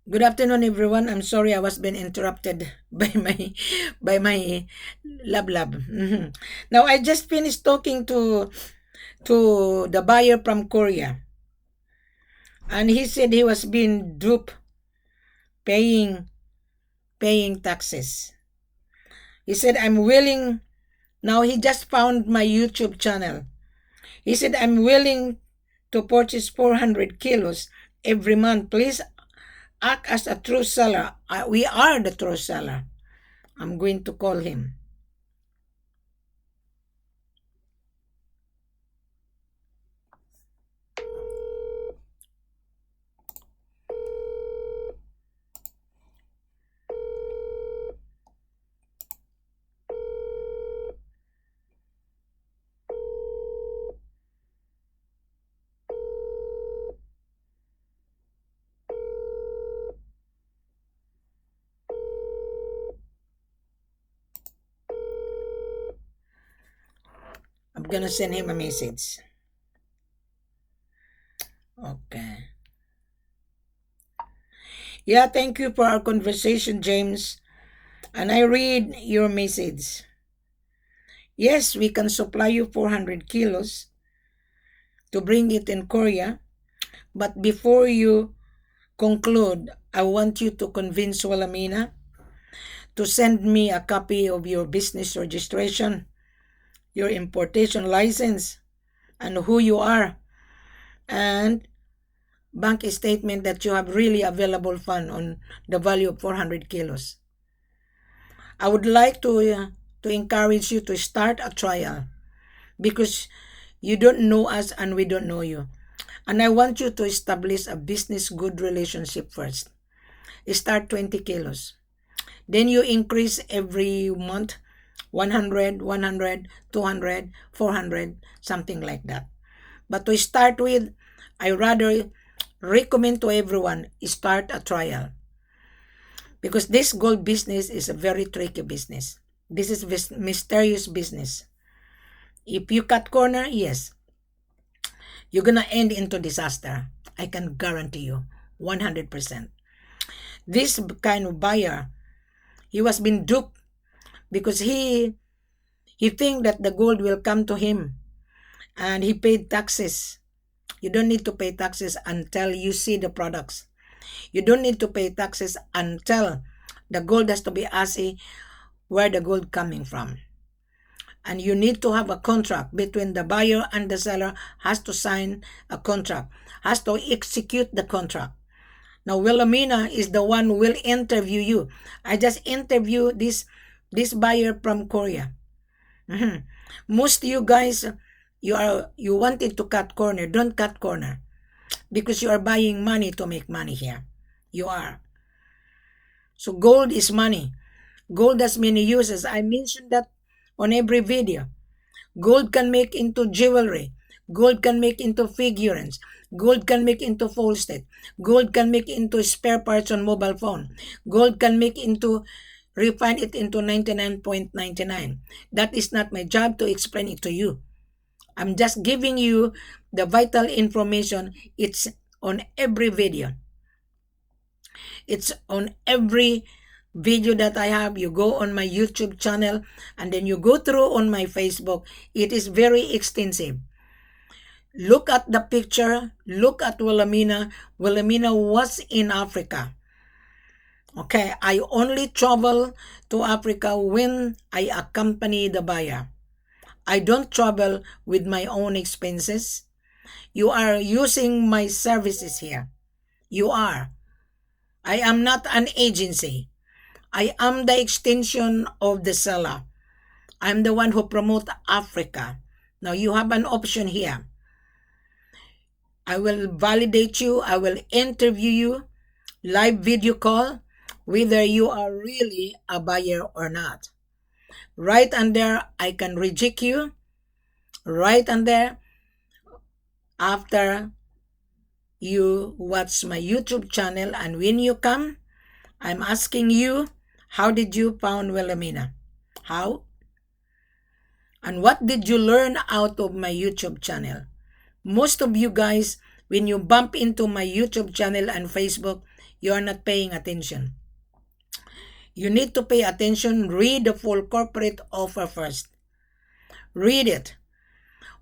Good afternoon, everyone. I'm sorry I was being interrupted by my lab. Now I just finished talking to the buyer from Korea, and he said he was being duped, paying paying taxes. He said I'm willing. Now he just found my YouTube channel. He said I'm willing to purchase 400 kilos every month. Please act as a true seller. We are the true seller. I'm going to call him. I'm gonna send him a message. Okay. Yeah, thank you for our conversation, James. And I read your message. Yes, we can supply you 400 kilos to bring it in Korea. But before you conclude, I want you to convince Walamina to send me a copy of your business registration, your importation license, and who you are, and bank statement that you have really available fund on the value of 400 kilos. I would like to encourage you to start a trial because you don't know us and we don't know you. And I want you to establish a business good relationship first. Start 20 kilos. Then you increase every month 100, 100, 200, 400, something like that. But to start with, I rather recommend to everyone start a trial because this gold business is a very tricky business. This is mysterious business. If you cut corner, yes, you're gonna end into disaster. I can guarantee you 100%. This kind of buyer, he was being duped because he think that the gold will come to him and he paid taxes. You don't need to pay taxes until you see the products. You don't need to pay taxes until the gold has to be assay where the gold coming from. And you need to have a contract between the buyer and the seller, has to sign a contract, has to execute the contract. Now Wilhelmina is the one who will interview you. I just interviewed this buyer from Korea. Most of you guys, you wanted to cut corner. Don't cut corner because you are buying money to make money here. You are. So gold is money. Gold has many uses. I mentioned that on every video. Gold can make into jewelry. Gold can make into figurines. Gold can make into false state. Gold can make into spare parts on mobile phone. Gold can make into, refine it into 99.99. That is not my job to explain it to you. I'm just giving you the vital information. It's on every video. It's on every video that I have. You go on my YouTube channel and then you go through on my Facebook. It is very extensive. Look at the picture. Look at Wilhelmina. Wilhelmina was in Africa. Okay, I only travel to Africa when I accompany the buyer. I don't travel with my own expenses. You are using my services here. You are. I am not an agency. I am the extension of the seller. I'm the one who promote Africa. Now you have an option here. I will validate you. I will interview you. Live video call. Whether you are really a buyer or not. Right under, I can reject you. Right under, after you watch my YouTube channel, and when you come, I'm asking you, how did you found Wilhelmina? How? And what did you learn out of my YouTube channel? Most of you guys when you bump into my YouTube channel and Facebook, you are not paying attention. You need to pay attention. Read the full corporate offer first. Read it.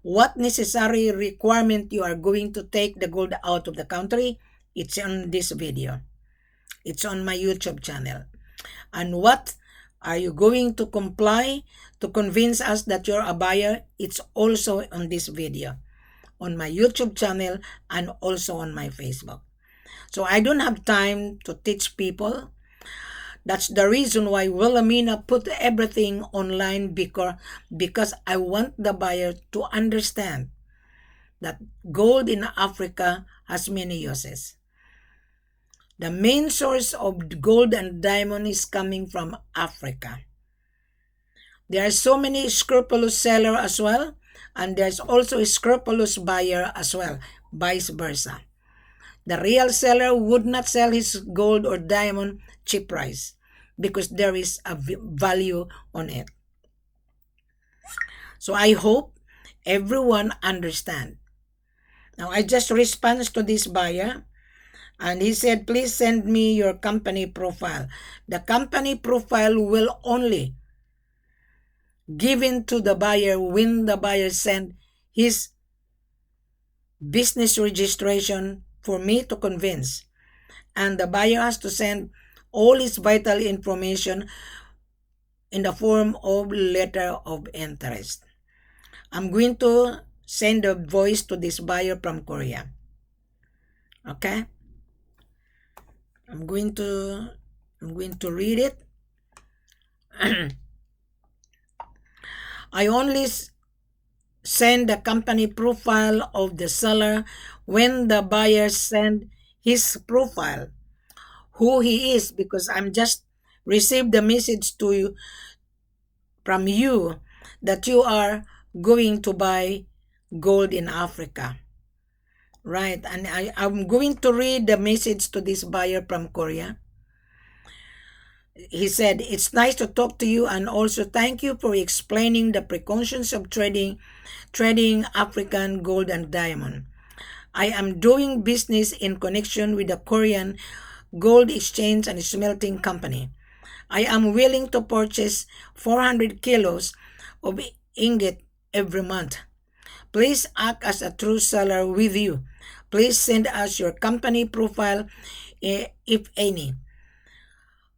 What necessary requirement you are going to take the gold out of the country? It's on this video. It's on my YouTube channel. And what are you going to comply to convince us that you're a buyer? It's also on this video, on my YouTube channel and also on my Facebook. So I don't have time to teach people. That's the reason why Wilhelmina put everything online, because I want the buyer to understand that gold in Africa has many uses. The main source of gold and diamond is coming from Africa. There are so many scrupulous sellers as well, and there's also a scrupulous buyer as well, vice versa. The real seller would not sell his gold or diamond cheap price because there is a value on it. So I hope everyone understand. Now I just respond to this buyer, and he said, please send me your company profile. The company profile will only given to the buyer when the buyer send his business registration for me to convince. And the buyer has to send all his vital information in the form of letter of interest. I'm going to send a voice to this buyer from Korea. Okay? I'm going to read it. I only send the company profile of the seller when the buyer send his profile, who he is, because I'm just received the message to you from you that you are going to buy gold in Africa. Right, and I'm going to read the message to this buyer from Korea. He said, it's nice to talk to you, and also thank you for explaining the precautions of trading African gold and diamond. I am doing business in connection with the Korean Gold Exchange and Smelting Company. I am willing to purchase 400 kilos of ingot every month. Please act as a true seller with you. Please send us your company profile, if any.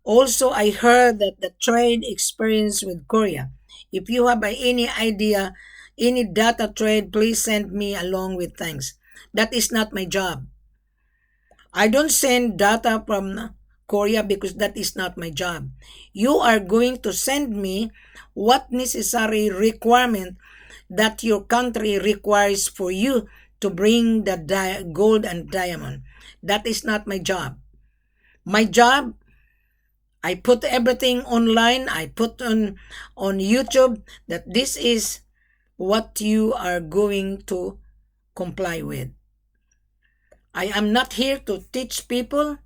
Also, I heard that the trade experience with Korea. If you have any idea, any data trade, please send me along with thanks. That is not my job. I don't send data from Korea because that is not my job. You are going to send me what necessary requirement that your country requires for you to bring the gold and diamond. That is not my job. My job, I put everything online. I put on YouTube that this is what you are going to comply with. I am not here to teach people.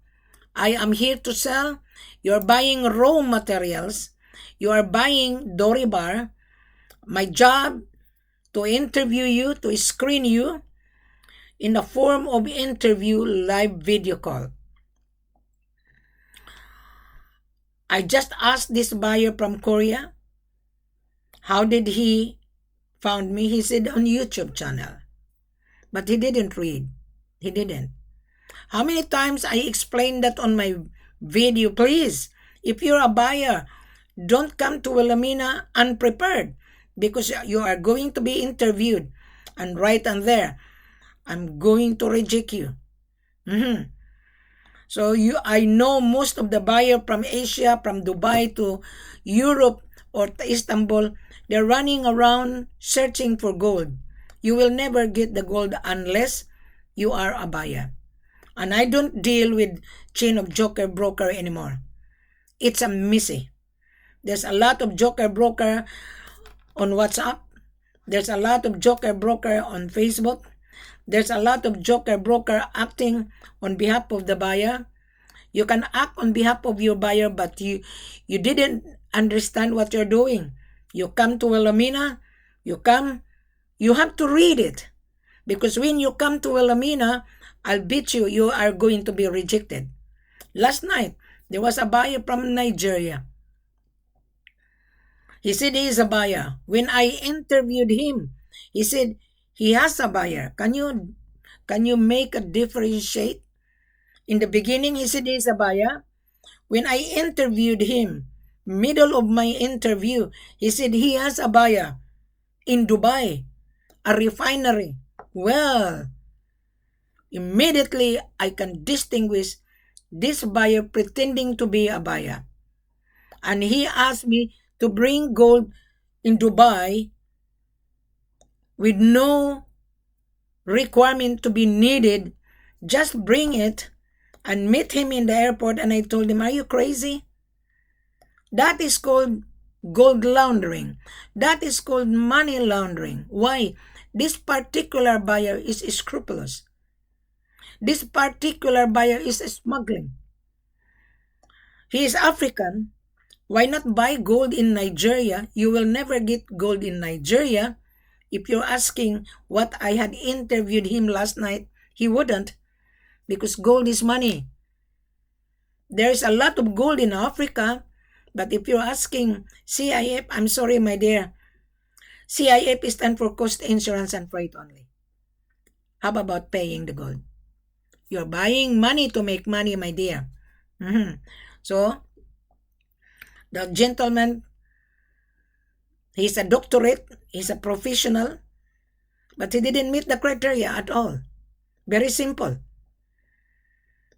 I am here to sell. You're buying raw materials. You are buying Dore bar. My job to interview you, to screen you in the form of interview live video call. I just asked this buyer from Korea, how did he found me? He said on YouTube channel. But he didn't read. He didn't. How many times I explained that on my video? Please, if you're a buyer, don't come to Wilhelmina unprepared, because you are going to be interviewed, and right and there, I'm going to reject you. So I know most of the buyer from Asia, from Dubai to Europe or to Istanbul, they're running around searching for gold. You will never get the gold unless you are a buyer. And I don't deal with chain of joker broker anymore. It's a messy. There's a lot of joker broker on WhatsApp. There's a lot of joker broker on Facebook. There's a lot of joker broker acting on behalf of the buyer. You can act on behalf of your buyer, but you didn't understand what you're doing. You come to Wilhelmina, you have to read it. Because when you come to Wilhelmina, I'll bet you are going to be rejected. Last night, there was a buyer from Nigeria. He said he is a buyer. When I interviewed him, he said he has a buyer. Can you make a differentiate? In the beginning, he said he is a buyer. When I interviewed him, middle of my interview, he said he has a buyer in Dubai, a refinery. Well, immediately I can distinguish this buyer pretending to be a buyer. And he asked me to bring gold in Dubai with no requirement to be needed. Just bring it and meet him in the airport. And I told him, are you crazy? That is called gold laundering. That is called money laundering. Why? This particular buyer is scrupulous. This particular buyer is smuggling. He is African. Why not buy gold in Nigeria? You will never get gold in Nigeria. If you're asking what I had interviewed him last night, he wouldn't, because gold is money. There is a lot of gold in Africa, but if you're asking C.I.F, I'm sorry, my dear. C.I.F stands for cost, insurance, and freight only. How about paying the gold? You're buying money to make money, my dear. So, the gentleman, he's a doctorate, he's a professional, but he didn't meet the criteria at all. Very simple.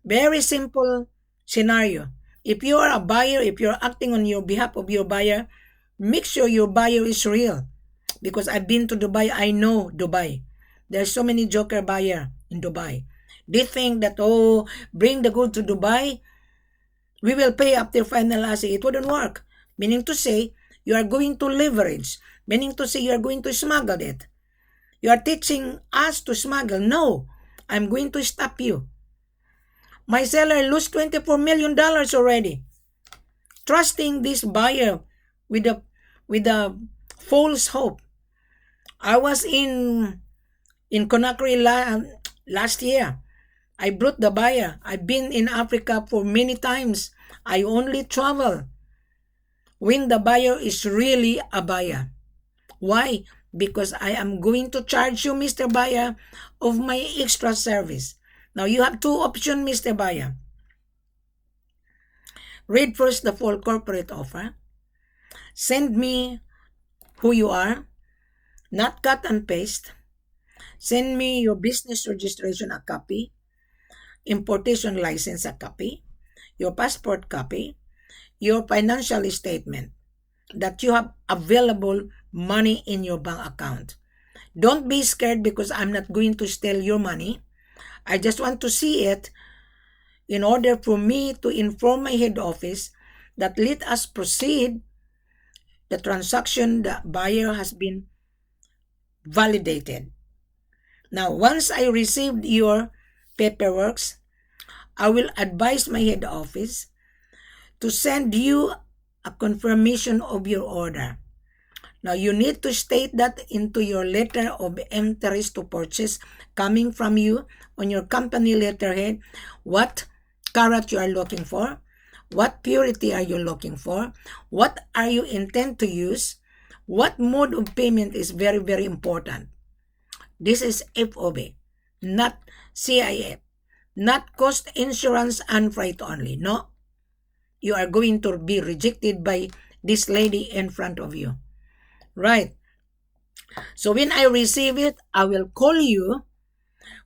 Very simple scenario. If you are a buyer, if you're acting on your behalf of your buyer, make sure your buyer is real. Because I've been to Dubai, I know Dubai. There's so many joker buyer in Dubai. They think that, oh, bring the gold to Dubai, we will pay after final assay. It wouldn't work. Meaning to say, you are going to leverage. Meaning to say, you are going to smuggle it. You are teaching us to smuggle. No, I'm going to stop you. My seller lost $24 million already. Trusting this buyer with a false hope. I was in Conakry last year. I brought the buyer. I've been in Africa for many times. I only travel when the buyer is really a buyer. Why? Because I am going to charge you, Mr. Buyer, of my extra service. Now, you have two options, Mr. Buyer. Read first the full corporate offer. Send me who you are, not cut and paste. Send me your business registration, a copy. Importation license, a copy. Your passport copy. Your financial statement that you have available money in your bank account. Don't be scared because I'm not going to steal your money. I just want to see it in order for me to inform my head office that let us proceed. The transaction, the buyer has been validated. Now, once I received your paperwork, I will advise my head office to send you a confirmation of your order. Now, you need to state that into your letter of entries to purchase coming from you on your company letterhead, what carat you are looking for, what purity are you looking for, what are you intend to use, what mode of payment is very, very important. This is F.O.B, not C.I.F, not cost, insurance, and freight only. No, you are going to be rejected by this lady in front of you. Right. So when I receive it, I will call you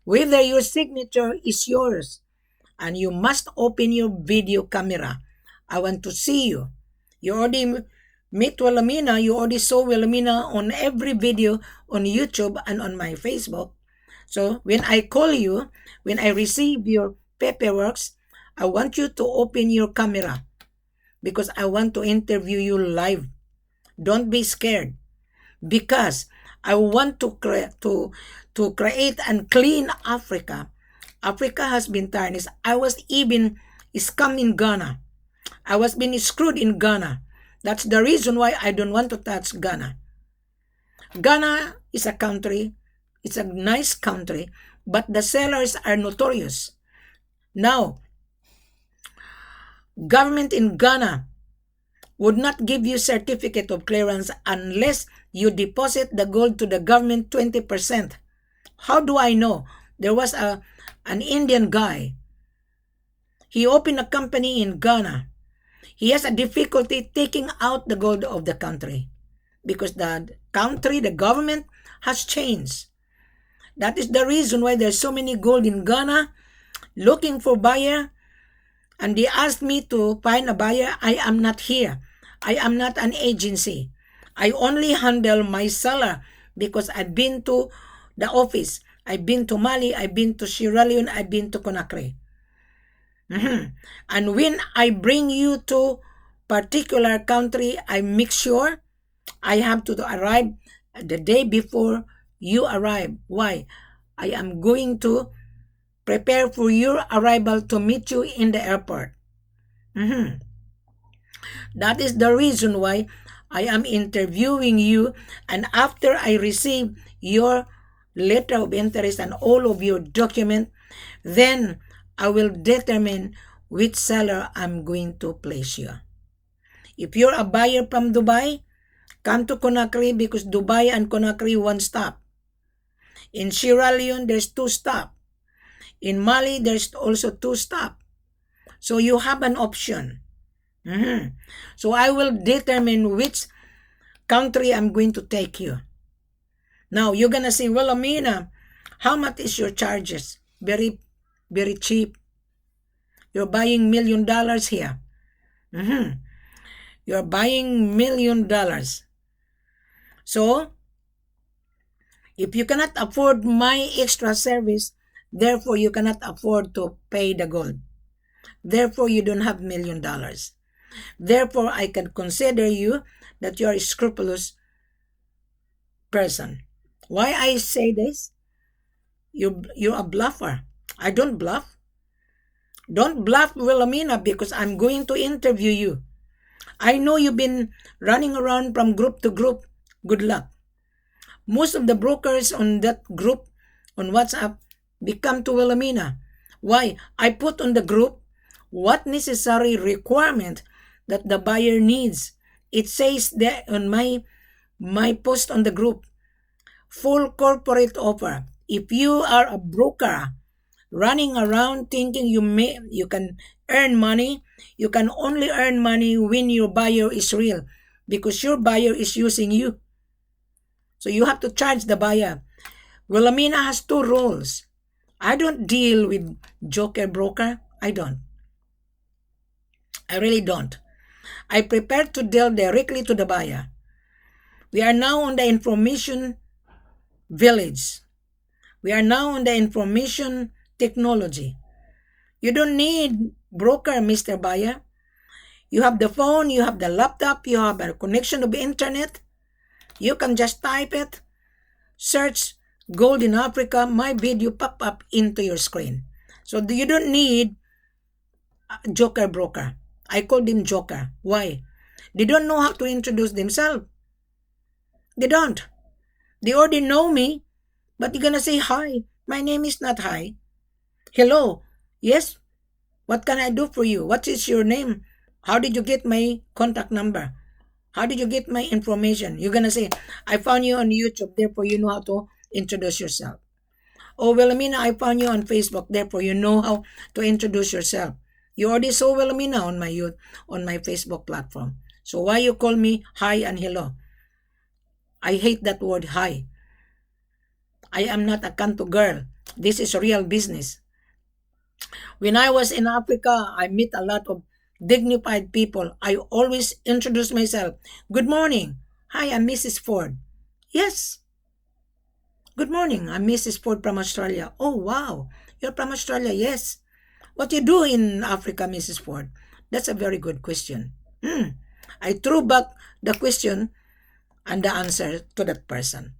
whether your signature is yours. And you must open your video camera. I want to see you. You already met Wilhelmina. You already saw Wilhelmina on every video on YouTube and on my Facebook. So when I call you, when I receive your paperwork, I want you to open your camera because I want to interview you live. Don't be scared because I want to create and clean Africa. Africa has been tarnished. I was even scammed in Ghana. I was being screwed in Ghana. That's the reason why I don't want to touch Ghana. Ghana is a country. It's a nice country. but the sellers are notorious. Now, government in Ghana would not give you certificate of clearance unless you deposit the gold to the government 20%. How do I know? There was an Indian guy. He opened a company in Ghana. He has a difficulty taking out the gold of the country because the country, the government has changed. That is the reason why there's so many gold in Ghana looking for buyer. And they asked me to find a buyer. I am not here. I am not an agency. I only handle my seller because I've been to the office. I've been to Mali. I've been to Sierra Leone. I've been to Conakry. And when I bring you to particular country, I make sure I have to arrive the day before you arrive. Why? I am going to prepare for your arrival to meet you in the airport. That is the reason why I am interviewing you, and after I receive your letter of interest and all of your document, then I will determine which seller I'm going to place you. If you're a buyer from Dubai, come to Conakry because Dubai and Conakry one stop. In Sierra Leone, there's 2 stop. In Mali, there's also 2 stop. So you have an option. So I will determine which country I'm going to take you. Now, you're going to say, well, Amina, how much is your charges? Very, very cheap. You're buying $1 million here. You're buying $1 million. So, if you cannot afford my extra service, therefore you cannot afford to pay the gold. Therefore, you don't have $1 million. Therefore, I can consider you that you are a scrupulous person. Why I say this? You're a bluffer. I don't bluff. Don't bluff, Wilhelmina, because I'm going to interview you. I know you've been running around from group to group. Good luck. Most of the brokers on that group on WhatsApp become to Wilhelmina. Why? I put on the group what necessary requirement that the buyer needs. It says there on my post on the group, full corporate offer. If you are a broker running around thinking you can earn money, you can only earn money when your buyer is real, because your buyer is using you. So you have to charge the buyer. Wilhelmina has 2 roles. I don't deal with joker broker. I don't. I really don't. I prepare to deal directly to the buyer. We are now on the information village. We are now on the information technology. You don't need broker, Mr. Buyer. You have the phone, you have the laptop, you have a connection to the internet. You can just type it, search gold in Africa, my video pop up into your screen. So you don't need a joker broker. I call them joker. Why? They don't know how to introduce themselves. They don't. They already know me, but you're gonna say hi. My name is not hi. Hello. Yes. What can I do for you? What is your name? How did you get my contact number? How did you get my information? You're gonna say, I found you on YouTube, therefore you know how to introduce yourself. Oh, Wilhelmina, I found you on Facebook, therefore you know how to introduce yourself. You already saw Wilhelmina on my Facebook platform. So why you call me hi and hello? I hate that word hi. I am not a kanto girl. This is real business. When I was in Africa, I met a lot of dignified people. I always introduce myself. Good morning. Hi, I'm Mrs. Ford. Yes. Good morning. I'm Mrs. Ford from Australia. Oh, wow. You're from Australia. Yes. What do you do in Africa, Mrs. Ford? That's a very good question. I threw back the question and the answer to that person.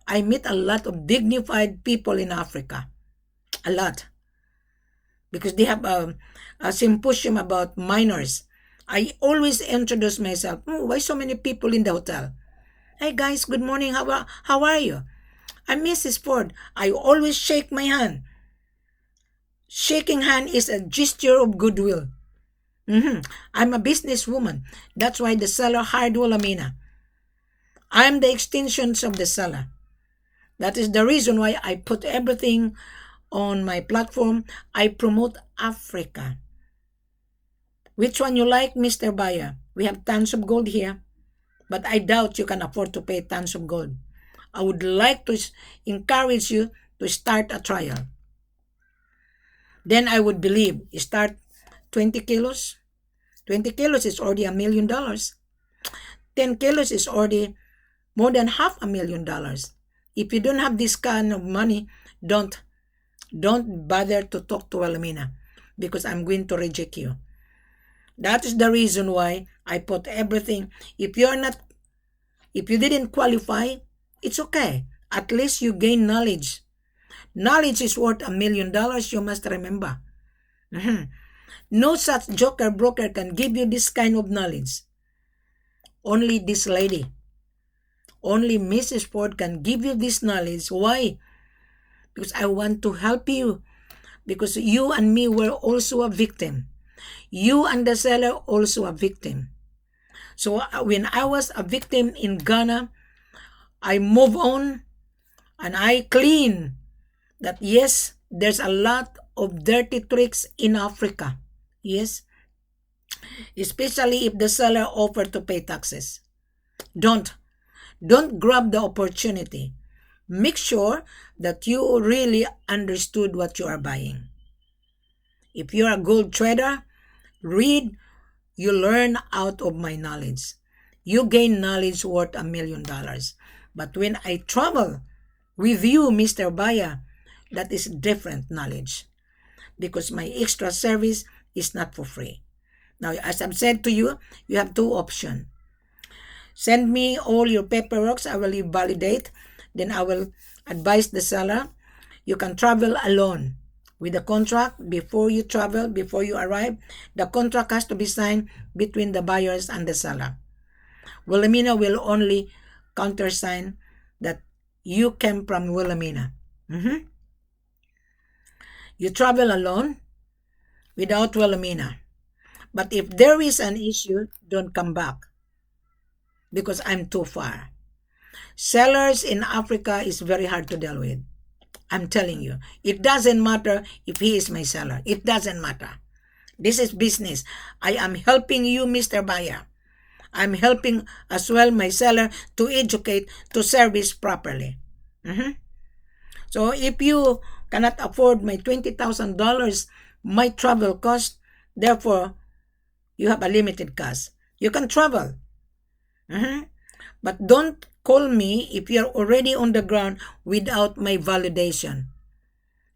I meet a lot of dignified people in Africa. A lot. Because they have a symposium about minors. I always introduce myself. Why so many people in the hotel? Hey guys, good morning. How are you? I'm Mrs. Ford. I always shake my hand. Shaking hand is a gesture of goodwill. I'm a businesswoman. That's why the seller hired Wilhelmina. I'm the extensions of the seller. That is the reason why I put everything on my platform. I promote Africa. Which one you like, Mr. Buyer? We have tons of gold here, but I doubt you can afford to pay tons of gold. I would like to encourage you to start a trial. Then I would believe. Start 20 kilos. 20 kilos is already $1 million. 10 kilos is already more than $500,000. If you don't have this kind of money, don't bother to talk to Wilhelmina, because I'm going to reject you. That is the reason why I put everything. If you didn't qualify, it's okay. At least you gain knowledge. Knowledge is worth $1 million, you must remember. No such joker broker can give you this kind of knowledge. Only this lady. Only Mrs. Ford can give you this knowledge. Why? Because I want to help you. Because you and me were also a victim. You and the seller also a victim. So when I was a victim in Ghana, I move on and I clean that yes, there's a lot of dirty tricks in Africa. Yes. Especially if the seller offered to pay taxes. Don't grab the opportunity. Make sure that you really understood what you are buying. If you're a gold trader, read, you learn out of my knowledge. You gain knowledge worth $1 million. But when I travel with you, Mr. Buyer, that is different knowledge. Because my extra service is not for free. Now, as I've said to you, you have two options. Send me all your paperwork. I will validate. Then I will advise the seller. You can travel alone with the contract. Before you travel, before you arrive, the contract has to be signed between the buyers and the seller. Wilhelmina will only countersign that you came from Wilhelmina. You travel alone without Wilhelmina. But if there is an issue, don't come back, because I'm too far. Sellers in Africa is very hard to deal with. I'm telling you. It doesn't matter if he is my seller. It doesn't matter. This is business. I am helping you, Mr. Buyer. I'm helping as well my seller to educate, to service properly. So if you cannot afford my $20,000, my travel cost, therefore, you have a limited cash. You can travel. But don't call me if you're already on the ground without my validation.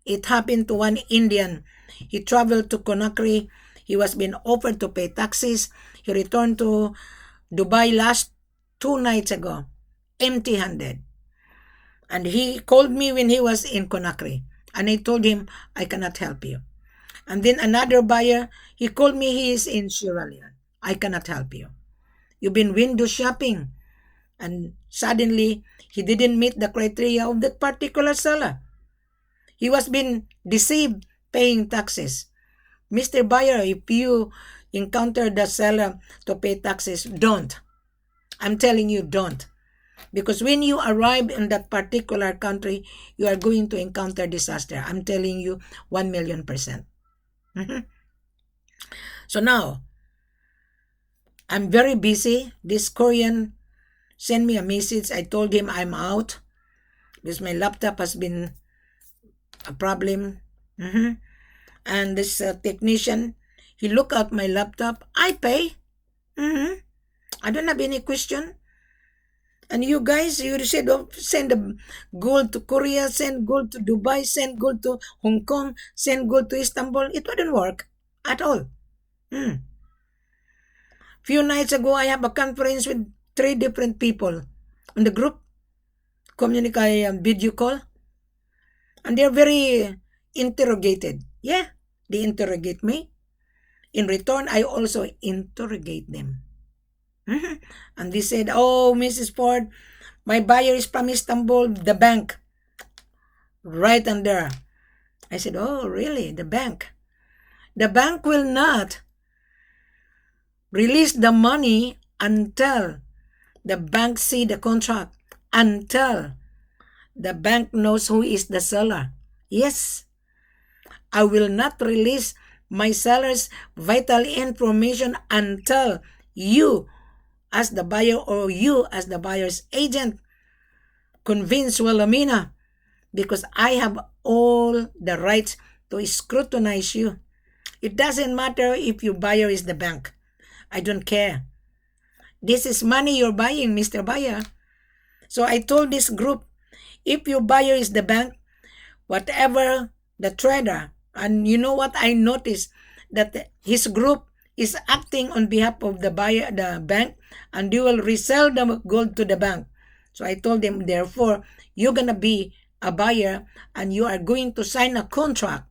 It happened to one Indian. He traveled to Conakry. He was being offered to pay taxes. He returned to Dubai last 2 nights ago, empty-handed. And he called me when he was in Conakry. And I told him, I cannot help you. And then another buyer, he called me, he is in Sierra Leone. I cannot help you. You've been window shopping. And suddenly, he didn't meet the criteria of that particular seller. He was being deceived paying taxes. Mr. Buyer, if you encounter the seller to pay taxes, don't. I'm telling you, don't. Because when you arrive in that particular country, you are going to encounter disaster. I'm telling you 1,000,000%. So now, I'm very busy. This Korean sent me a message. I told him I'm out because my laptop has been a problem. And this technician, he looked at my laptop. I pay. I don't have any question. And you guys, you said, oh, send the gold to Korea, send gold to Dubai, send gold to Hong Kong, send gold to Istanbul. It wouldn't work at all. Few nights ago, I have a conference with 3 different people on the group, communicate video call, and they're very interrogated. Yeah, they interrogate me. In return, I also interrogate them. And they said, oh, Mrs. Ford, my buyer is from Istanbul, the bank. right under. I said, oh, really? The bank? The bank will not release the money until the bank see the contract, until the bank knows who is the seller. Yes, I will not release my seller's vital information until you, as the buyer, or you, as the buyer's agent, convince Wilhelmina, because I have all the rights to scrutinize you. It doesn't matter if your buyer is the bank. I don't care. This is money you're buying, Mr. Buyer. So I told this group, if your buyer is the bank, whatever the trader, and you know what I noticed, that his group is acting on behalf of the buyer, the bank, and they will resell the gold to the bank. So I told them, therefore, you're gonna be a buyer and you are going to sign a contract.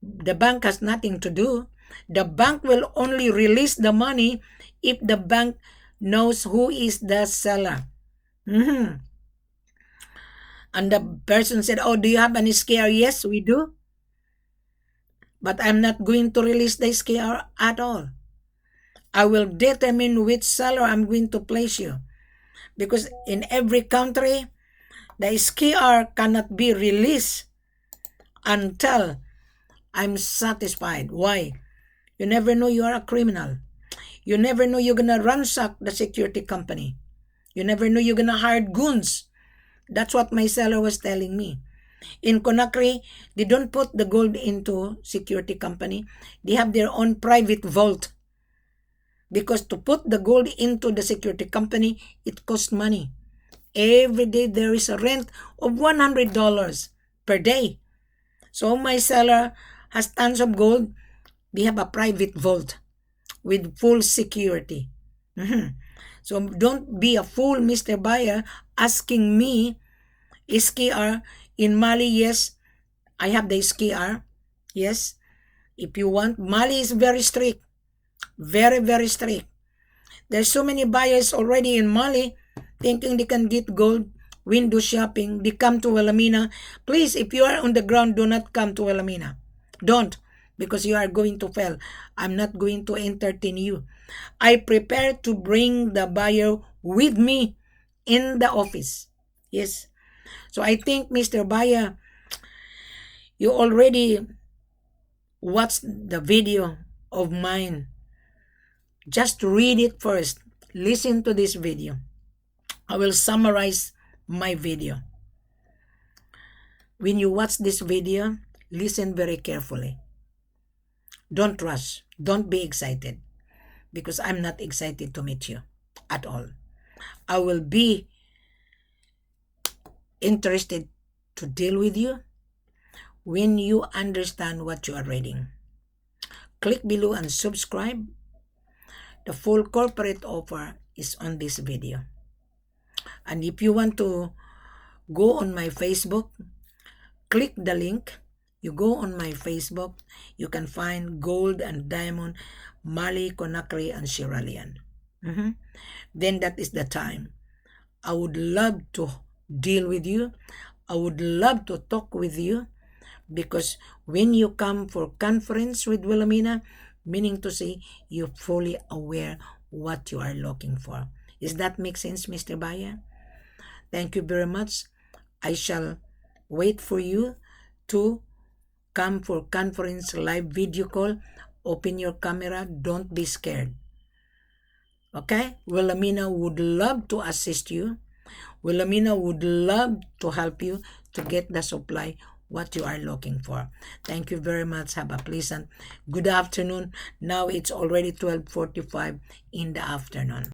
The bank has nothing to do. The bank will only release the money if the bank knows who is the seller. And the person said, oh, do you have any SKR? Yes, we do. But I'm not going to release the SKR at all. I will determine which seller I'm going to place you. Because in every country, the SKR cannot be released until I'm satisfied. Why? You never know you are a criminal. You never know you're going to ransack the security company. You never know you're going to hire goons. That's what my seller was telling me. In Conakry, they don't put the gold into security company. They have their own private vault. Because to put the gold into the security company, it costs money. Every day there is a rent of $100 per day. So my seller has tons of gold. They have a private vault with full security. So don't be a fool, Mr. Buyer, asking me, SKR in Mali. Yes, I have the SKR. Yes, if you want. Mali is very strict. Very, very strict. There's so many buyers already in Mali thinking they can get gold, window shopping. They come to Wilhelmina. Please, if you are on the ground, do not come to Wilhelmina. Don't, because you are going to fail. I'm not going to entertain you. I prepare to bring the buyer with me in the office. Yes. So I think, Mr. Buyer, you already watched the video of mine. Just read it first. Listen to this video. I will summarize my video. When you watch this video, listen very carefully. Don't rush. Don't be excited. Because I'm not excited to meet you at all. I will be interested to deal with you when you understand what you are reading. Click below and subscribe. The full corporate offer is on this video. And if you want to go on my Facebook, click the link. You go on my Facebook, you can find gold and diamond, Mali, Conakry, and Sierra Leone. Then that is the time. I would love to deal with you. I would love to talk with you, because when you come for conference with Wilhelmina, meaning to say you're fully aware what you are looking for. Does that make sense, Mr. Buyer? Thank you very much. I shall wait for you to come for conference live video call. Open your camera. Don't be scared. Okay? Wilhelmina would love to assist you. Wilhelmina would love to help you to get the supply what you are looking for. Thank you very much. Have a pleasant good afternoon. Now it's already 12:45 in the afternoon.